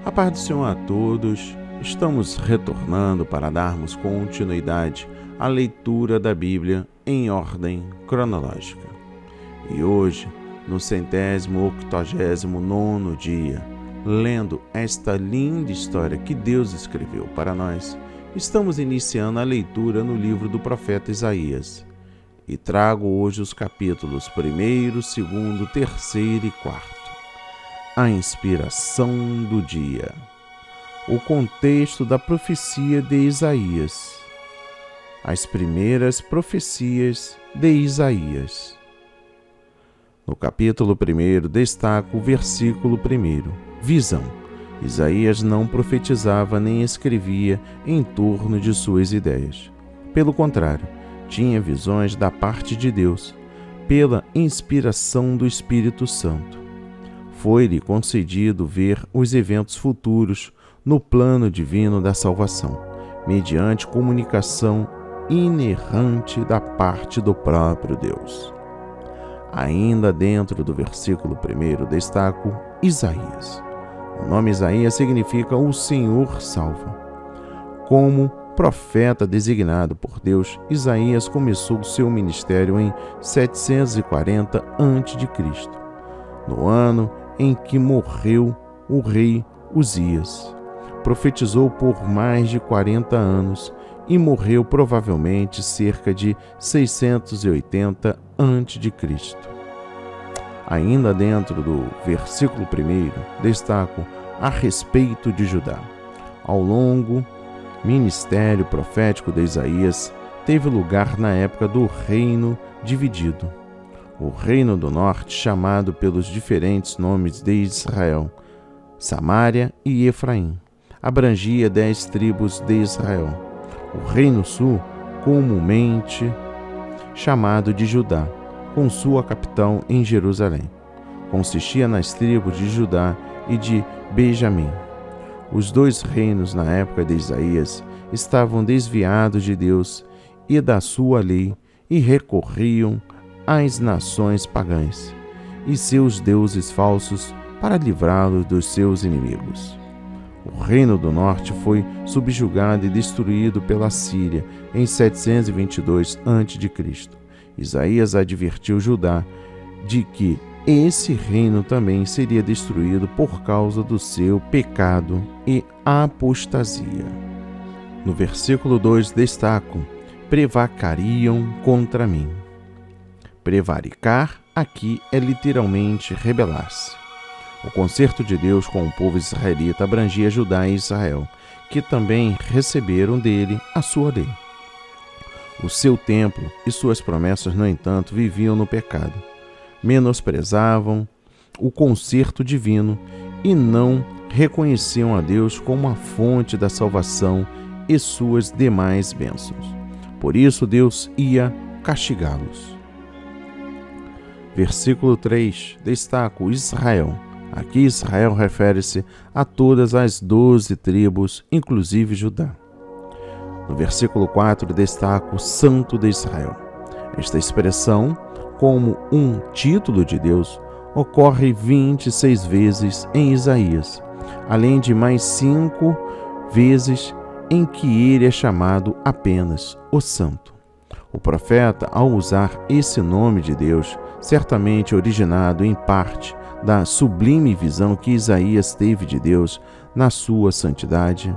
A paz do Senhor a todos. Estamos retornando para darmos continuidade à leitura da Bíblia em ordem cronológica. E hoje, no 189º dia, lendo esta linda história que Deus escreveu para nós, estamos iniciando a leitura no livro do profeta Isaías. E trago hoje os capítulos 1º, 2º, 3º e 4º. A inspiração do dia. O contexto da profecia de Isaías. As primeiras profecias de Isaías. No capítulo 1, destaco o versículo 1. Visão. Isaías não profetizava nem escrevia em torno de suas ideias. Pelo contrário, tinha visões da parte de Deus, pela inspiração do Espírito Santo. Foi-lhe concedido ver os eventos futuros no plano divino da salvação, mediante comunicação inerrante da parte do próprio Deus. Ainda dentro do versículo 1, destaco Isaías. O nome Isaías significa o Senhor salva. Como profeta designado por Deus, Isaías começou seu ministério em 740 a.C., no ano em que morreu o rei Uzias. Profetizou por mais de 40 anos e morreu provavelmente cerca de 680 a.C. Ainda dentro do versículo 1, destaco a respeito de Judá. Ao longo ministério profético de Isaías teve lugar na época do reino dividido. O reino do norte, chamado pelos diferentes nomes de Israel, Samária e Efraim, abrangia 10 tribos de Israel. O reino sul, comumente chamado de Judá, com sua capital em Jerusalém, consistia nas tribos de Judá e de Benjamim. Os dois reinos na época de Isaías estavam desviados de Deus e da sua lei e recorriam às nações pagãs e seus deuses falsos para livrá-los dos seus inimigos. O reino do norte foi subjugado e destruído pela Síria em 722 a.C. Isaías advertiu Judá de que esse reino também seria destruído por causa do seu pecado e apostasia. No versículo 2 destaco: prevaricariam contra mim. Prevaricar aqui é literalmente rebelar-se. O concerto de Deus com o povo israelita abrangia Judá e Israel, que também receberam dele a sua lei. O seu templo e suas promessas, no entanto, viviam no pecado. Menosprezavam o concerto divino e não reconheciam a Deus como a fonte da salvação e suas demais bênçãos. Por isso, Deus ia castigá-los. Versículo 3, destaco Israel. Aqui Israel refere-se a todas as 12 tribos, inclusive Judá. No versículo 4, destaco Santo de Israel. Esta expressão, como um título de Deus, ocorre 26 vezes em Isaías, além de mais 5 vezes em que ele é chamado apenas o Santo. O profeta, ao usar esse nome de Deus, certamente originado em parte da sublime visão que Isaías teve de Deus na sua santidade,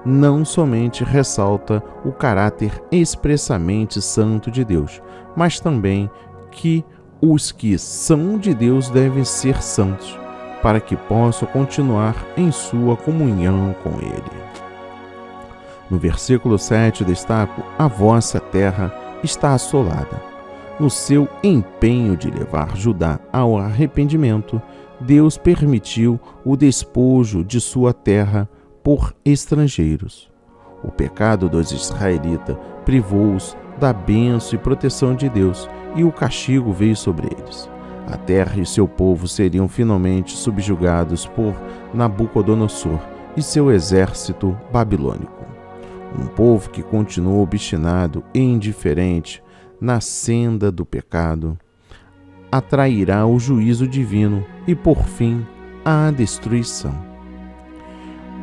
não somente ressalta o caráter expressamente santo de Deus, mas também que os que são de Deus devem ser santos, para que possam continuar em sua comunhão com Ele. No versículo 7 destaco: a vossa terra está assolada. No seu empenho de levar Judá ao arrependimento, Deus permitiu o despojo de sua terra por estrangeiros. O pecado dos israelitas privou-os da bênção e proteção de Deus, e o castigo veio sobre eles. A terra e seu povo seriam finalmente subjugados por Nabucodonosor e seu exército babilônico. Um povo que continuou obstinado e indiferente na senda do pecado, atrairá o juízo divino e, por fim, a destruição.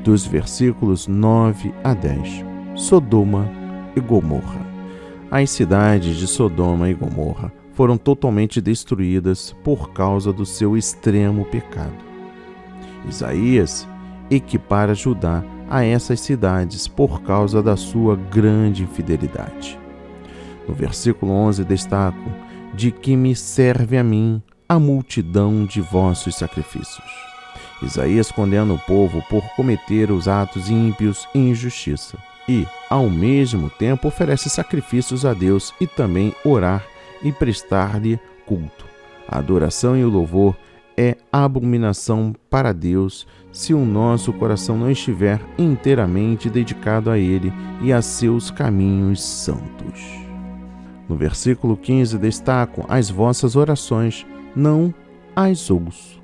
dos versículos 9 a 10. Sodoma e Gomorra. As cidades de Sodoma e Gomorra foram totalmente destruídas por causa do seu extremo pecado. Isaías equipara Judá a essas cidades por causa da sua grande infidelidade. No versículo 11 destaco: de que me serve a mim a multidão de vossos sacrifícios. Isaías condena o povo por cometer os atos ímpios e injustiça e, ao mesmo tempo, oferece sacrifícios a Deus e também orar e prestar-lhe culto. A adoração e o louvor é abominação para Deus se o nosso coração não estiver inteiramente dedicado a Ele e a seus caminhos santos. No versículo 15 destaco: as vossas orações não as ouço.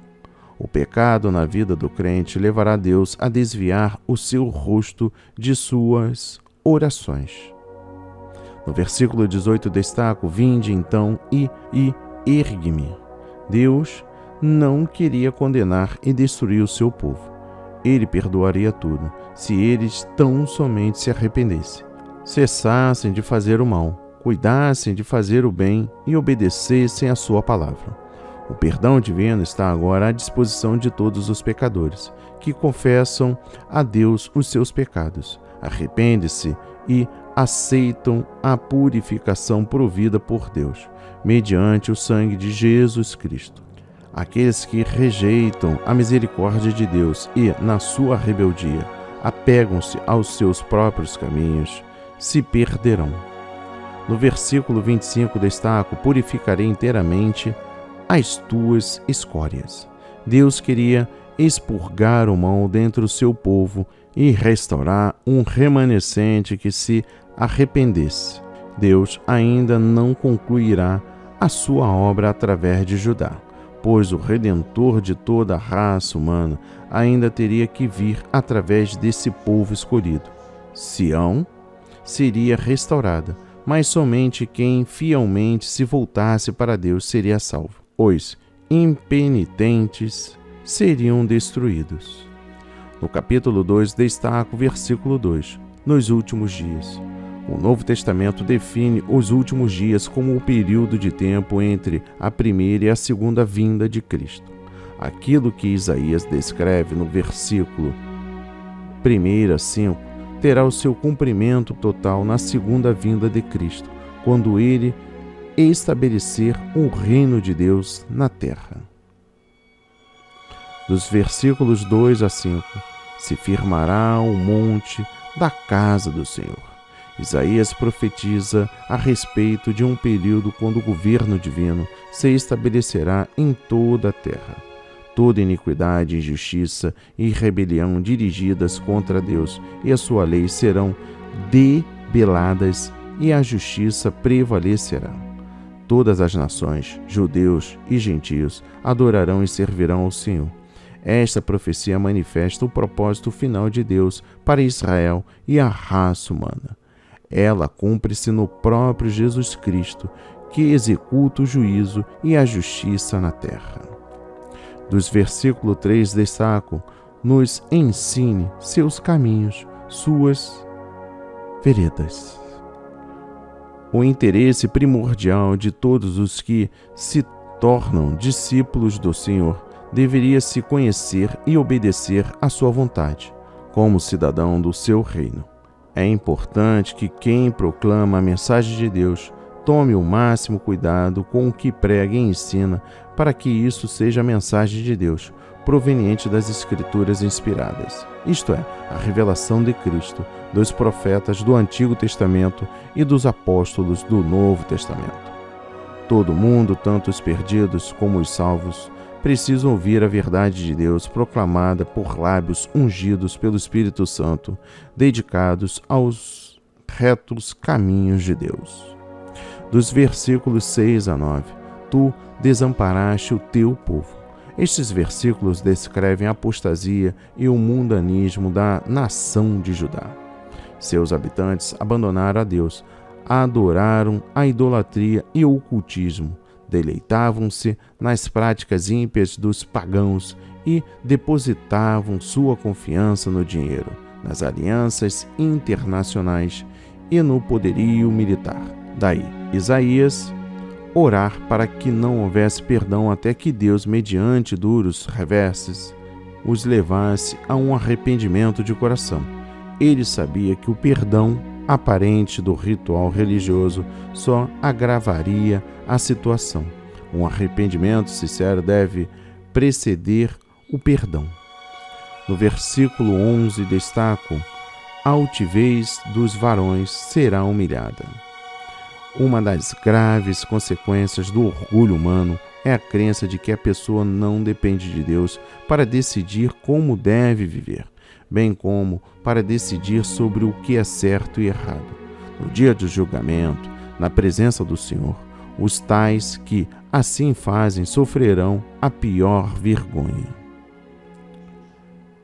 O pecado na vida do crente levará Deus a desviar o seu rosto de suas orações. No versículo 18 destaco: vinde então e ergue-me. Deus não queria condenar e destruir o seu povo. Ele perdoaria tudo, se eles tão somente se arrependessem, cessassem de fazer o mal, cuidassem de fazer o bem e obedecessem a sua palavra. O perdão divino está agora à disposição de todos os pecadores, que confessam a Deus os seus pecados, arrependem-se e aceitam a purificação provida por Deus, mediante o sangue de Jesus Cristo. Aqueles que rejeitam a misericórdia de Deus e, na sua rebeldia, apegam-se aos seus próprios caminhos, se perderão. No versículo 25 destaco: purificarei inteiramente as tuas escórias. Deus queria expurgar o mal dentre o seu povo e restaurar um remanescente que se arrependesse. Deus ainda não concluirá a sua obra através de Judá, pois o Redentor de toda a raça humana ainda teria que vir através desse povo escolhido. Sião seria restaurada, mas somente quem fielmente se voltasse para Deus seria salvo. Os impenitentes seriam destruídos. No capítulo 2 destaca o versículo 2: nos últimos dias. O Novo Testamento define os últimos dias como o período de tempo entre a primeira e a segunda vinda de Cristo. Aquilo que Isaías descreve no versículo 1 a 5 terá o seu cumprimento total na segunda vinda de Cristo, quando ele estabelecer o reino de Deus na terra. Dos versículos 2 a 5, se firmará o monte da casa do Senhor. Isaías profetiza a respeito de um período quando o governo divino se estabelecerá em toda a terra. Toda iniquidade, injustiça e rebelião dirigidas contra Deus e a sua lei serão debeladas e a justiça prevalecerá. Todas as nações, judeus e gentios, adorarão e servirão ao Senhor. Esta profecia manifesta o propósito final de Deus para Israel e a raça humana. Ela cumpre-se no próprio Jesus Cristo, que executa o juízo e a justiça na terra. Dos versículos 3 destaco: nos ensine seus caminhos, suas veredas. O interesse primordial de todos os que se tornam discípulos do Senhor deveria se conhecer e obedecer à sua vontade, como cidadão do seu reino. É importante que quem proclama a mensagem de Deus tome o máximo cuidado com o que prega e ensina, para que isso seja a mensagem de Deus, proveniente das Escrituras inspiradas, isto é, a revelação de Cristo, dos profetas do Antigo Testamento e dos apóstolos do Novo Testamento. Todo mundo, tanto os perdidos como os salvos, precisam ouvir a verdade de Deus proclamada por lábios ungidos pelo Espírito Santo, dedicados aos retos caminhos de Deus. Dos versículos 6 a 9, tu desamparaste o teu povo. Estes versículos descrevem a apostasia e o mundanismo da nação de Judá. Seus habitantes abandonaram a Deus, adoraram a idolatria e o ocultismo, deleitavam-se nas práticas ímpias dos pagãos e depositavam sua confiança no dinheiro, nas alianças internacionais e no poderio militar. Daí, Isaías orar para que não houvesse perdão até que Deus, mediante duros reverses, os levasse a um arrependimento de coração. Ele sabia que o perdão aparente do ritual religioso só agravaria a situação. Um arrependimento sincero deve preceder o perdão. No versículo 11 destaco: a altivez dos varões será humilhada. Uma das graves consequências do orgulho humano é a crença de que a pessoa não depende de Deus para decidir como deve viver, bem como para decidir sobre o que é certo e errado. No dia do julgamento, na presença do Senhor, os tais que assim fazem sofrerão a pior vergonha.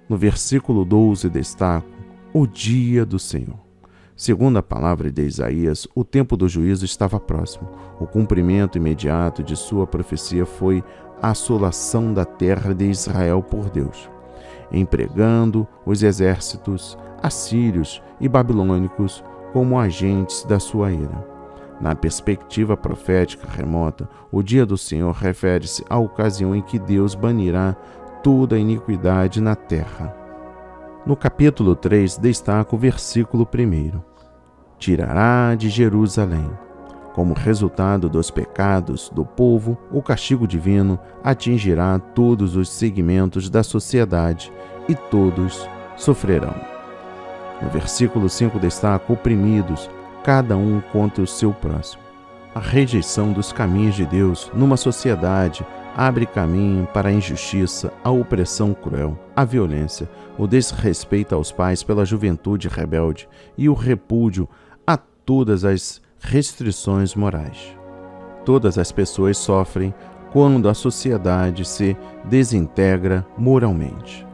No versículo 12 destaco: o dia do Senhor. Segundo a palavra de Isaías, o tempo do juízo estava próximo. O cumprimento imediato de sua profecia foi a assolação da terra de Israel por Deus, empregando os exércitos assírios e babilônicos como agentes da sua ira. Na perspectiva profética remota, o dia do Senhor refere-se à ocasião em que Deus banirá toda a iniquidade na terra. No capítulo 3, destaca o versículo 1. Tirará de Jerusalém. Como resultado dos pecados do povo, o castigo divino atingirá todos os segmentos da sociedade e todos sofrerão. No versículo 5 destaca: oprimidos, cada um contra o seu próximo. A rejeição dos caminhos de Deus numa sociedade abre caminho para a injustiça, a opressão cruel, a violência, o desrespeito aos pais pela juventude rebelde e o repúdio a todas as restrições morais. Todas as pessoas sofrem quando a sociedade se desintegra moralmente.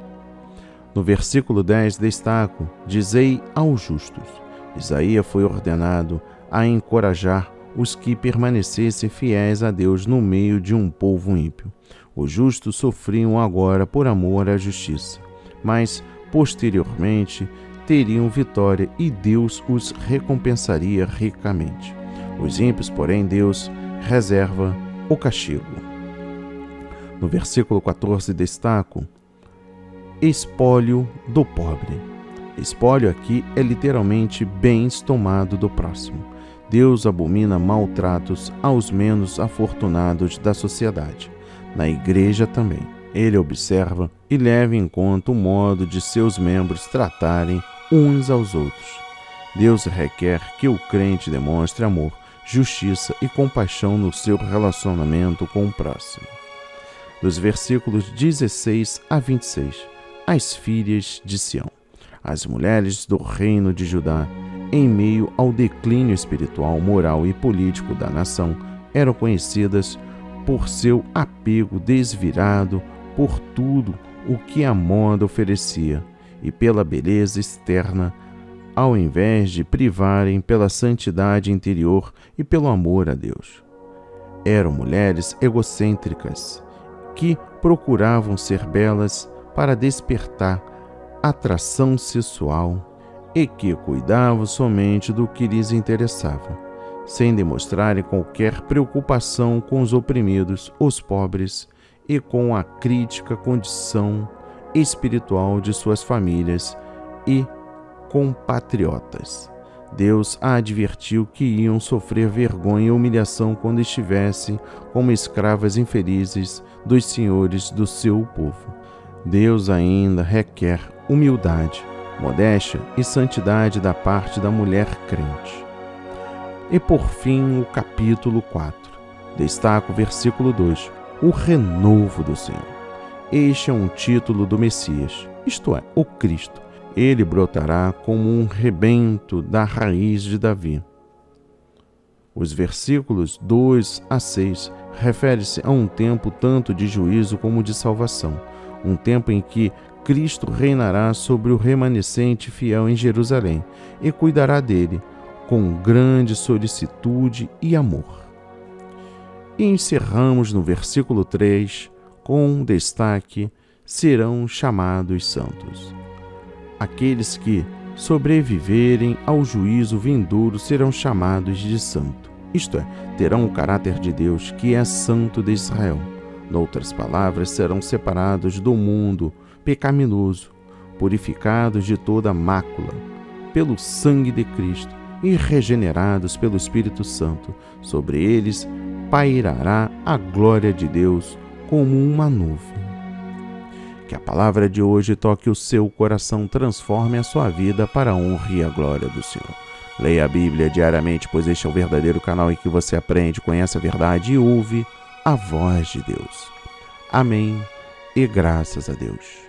No versículo 10 destaco: dizei aos justos. Isaías foi ordenado a encorajar os que permanecessem fiéis a Deus no meio de um povo ímpio. Os justos sofriam agora por amor à justiça, mas posteriormente teriam vitória e Deus os recompensaria ricamente. Os ímpios, porém, Deus reserva o castigo. No versículo 14 destaco: espólio do pobre. Espólio aqui é literalmente bens tomado do próximo. Deus abomina maltratos aos menos afortunados da sociedade. Na igreja também. Ele observa e leva em conta o modo de seus membros tratarem uns aos outros. Deus requer que o crente demonstre amor, justiça e compaixão no seu relacionamento com o próximo. Dos versículos 16 a 26, as filhas de Sião. As mulheres do reino de Judá, em meio ao declínio espiritual, moral e político da nação, eram conhecidas por seu apego desvirado por tudo o que a moda oferecia e pela beleza externa, ao invés de privarem pela santidade interior e pelo amor a Deus. Eram mulheres egocêntricas que procuravam ser belas para despertar atração sexual e que cuidavam somente do que lhes interessava, sem demonstrarem qualquer preocupação com os oprimidos, os pobres e com a crítica condição espiritual de suas famílias e compatriotas. Deus a advertiu que iam sofrer vergonha e humilhação quando estivessem como escravas infelizes dos senhores do seu povo. Deus ainda requer humildade, modéstia e santidade da parte da mulher crente. E por fim, o capítulo 4. Destaca o versículo 2, o renovo do Senhor. Este é um título do Messias, isto é, o Cristo. Ele brotará como um rebento da raiz de Davi. Os versículos 2 a 6 referem-se a um tempo tanto de juízo como de salvação, um tempo em que Cristo reinará sobre o remanescente fiel em Jerusalém e cuidará dele com grande solicitude e amor. E encerramos no versículo 3 com destaque: serão chamados santos. Aqueles que sobreviverem ao juízo vindouro serão chamados de santo, isto é, terão o caráter de Deus, que é santo de Israel. Noutras palavras, serão separados do mundo pecaminoso, purificados de toda mácula pelo sangue de Cristo e regenerados pelo Espírito Santo. Sobre eles pairará a glória de Deus como uma nuvem. Que a palavra de hoje toque o seu coração, transforme a sua vida para a honra e a glória do Senhor. Leia a Bíblia diariamente, pois este é o verdadeiro canal em que você aprende, conhece a verdade e ouve a voz de Deus. Amém e graças a Deus.